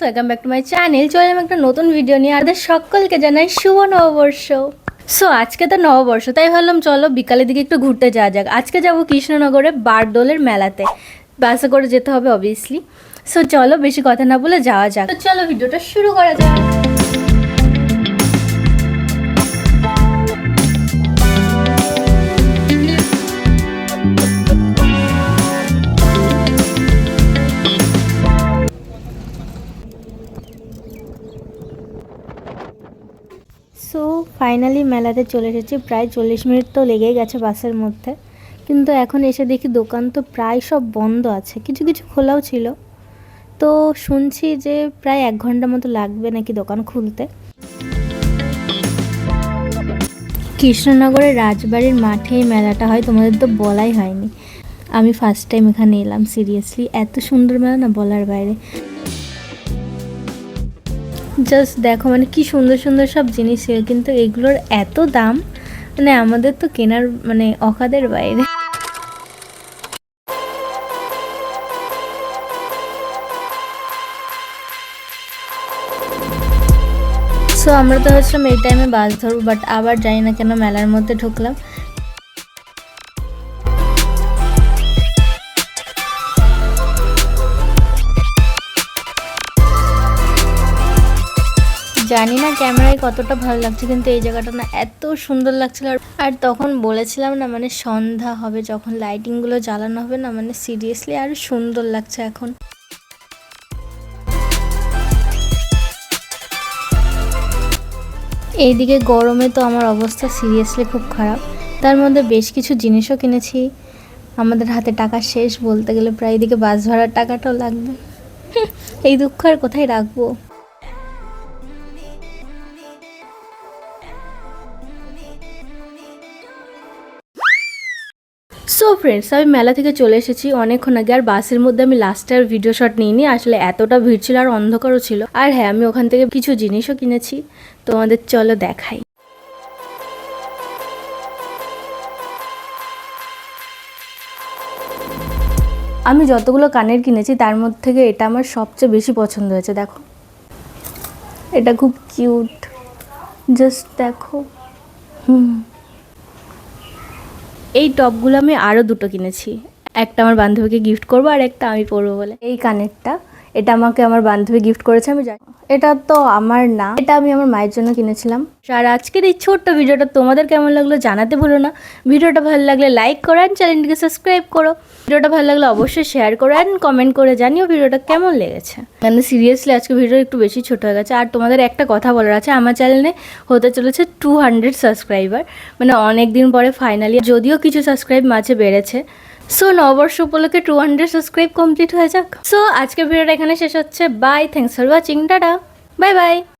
Welcome back to my channel. চলে আমি একটা নতুন ভিডিও নিয়ে আমাদের সকলকে জানাই শুভ নববর্ষ। সো আজকে তো নববর্ষ, তাই ভাবলাম চলো বিকালের দিকে একটু ঘুরতে যাওয়া যাক। আজকে যাব কৃষ্ণনগরে বারদোলের মেলাতে, বাসে করে যেতে হবে অবভিয়াসলি। সো চলো বেশি কথা না বলে যাওয়া যাক। তো চলো ভিডিওটা শুরু করা যাক। সো ফাইনালি মেলাতে চলে এসেছি। প্রায় 40 মিনিট তো লেগেই গেছে বাসের মধ্যে, কিন্তু এখন এসে দেখি দোকান তো প্রায় সব বন্ধ আছে, কিছু কিছু খোলাও ছিল। তো শুনছি যে প্রায় 1 ঘন্টা মতো লাগবে নাকি দোকান খুলতে। কৃষ্ণনগরের রাজবাড়ির মাঠেই মেলাটা হয়, তোমাদের তো বলাই হয়নি। আমি ফার্স্ট টাইম এখানে এলাম, সিরিয়াসলি এত সুন্দর মেলা না বলার বাইরে। জাস্ট দেখো মানে কি সুন্দর সুন্দর সব জিনিস, কিন্তু এগুলোর এত দাম, মানে আমাদের তো কেনার মানে অকাদের বাইরে। সো আমরা তো ভাবছিলাম এই টাইমে বাস ধরবো, বাট আবার জানি না কেন মেলার মধ্যে ঢুকলাম। জানি না ক্যামেরায় কতটা ভালো লাগছে, কিন্তু এই জায়গাটা না এত সুন্দর লাগছিল। আর তখন বলেছিলাম না মানে সন্ধ্যা হবে যখন লাইটিংগুলো জ্বালানো হবে না, মানে সিরিয়াসলি আরও সুন্দর লাগছে এখন। এইদিকে গরমে তো আমার অবস্থা সিরিয়াসলি খুব খারাপ, তার মধ্যে বেশ কিছু জিনিসও কিনেছি। আমাদের হাতে টাকা শেষ বলতে গেলে, প্রায় এদিকে বাস ভাড়ার টাকাটাও লাগবে। এই দুঃখ আর কোথায় রাখবো। সো ফ্রেন্ডস, আমি মেলা থেকে চলে এসেছি অনেকক্ষণ আগে। আর বাসের মধ্যে আমি লাস্টে আর ভিডিও শট নিইনি, আসলে এতটা ভিড় ছিল আর অন্ধকারও ছিল। আর হ্যাঁ, আমি ওখান থেকে কিছু জিনিসও কিনেছি, তোমাদের চলো দেখাই। আমি যতগুলো কানের কিনেছি তার মধ্যে থেকে এটা আমার সবচেয়ে বেশি পছন্দ হয়েছে। দেখো, এটা খুব কিউট, জাস্ট দেখো। এই টপগুলো আমি আরও দুটো কিনেছি, একটা আমার বান্ধবীকে গিফট করবো আর একটা আমি পরবো বলে। এই কানেরটা, এটা আমাকে আমার বান্ধবী গিফট করেছে, আমি জানি এটা তো আমার না, এটা আমি আমার মায়ের জন্য কিনেছিলাম। আর আজকের এই ছোট্ট ভিডিওটা তোমাদের কেমন লাগলো জানাতে ভুলো না। ভিডিওটা ভালো লাগলে লাইক করো আর চ্যানেলটিকে সাবস্ক্রাইব করো। ভিডিওটা ভালো লাগলে অবশ্যই শেয়ার করো আর কমেন্ট করে জানিও ভিডিওটা কেমন লেগেছে। মানে সিরিয়াসলি আজকে ভিডিও একটু বেশি ছোট হয়ে গেছে। আর তোমাদের একটা কথা বলার আছে, আমার চ্যানেলে হতে চলেছে 200 সাবস্ক্রাইবার, মানে অনেক দিন পরে ফাইনালি, যদিও কিছু সাবস্ক্রাইব মাঝে বেড়েছে। সো নববর্ষ উপলক্ষে 200 সাবস্ক্রাইব কমপ্লিট হয়ে যাক। সো আজকের ভিডিওটা এখানে শেষ হচ্ছে। Bye, thanks for watching, tata, bye by.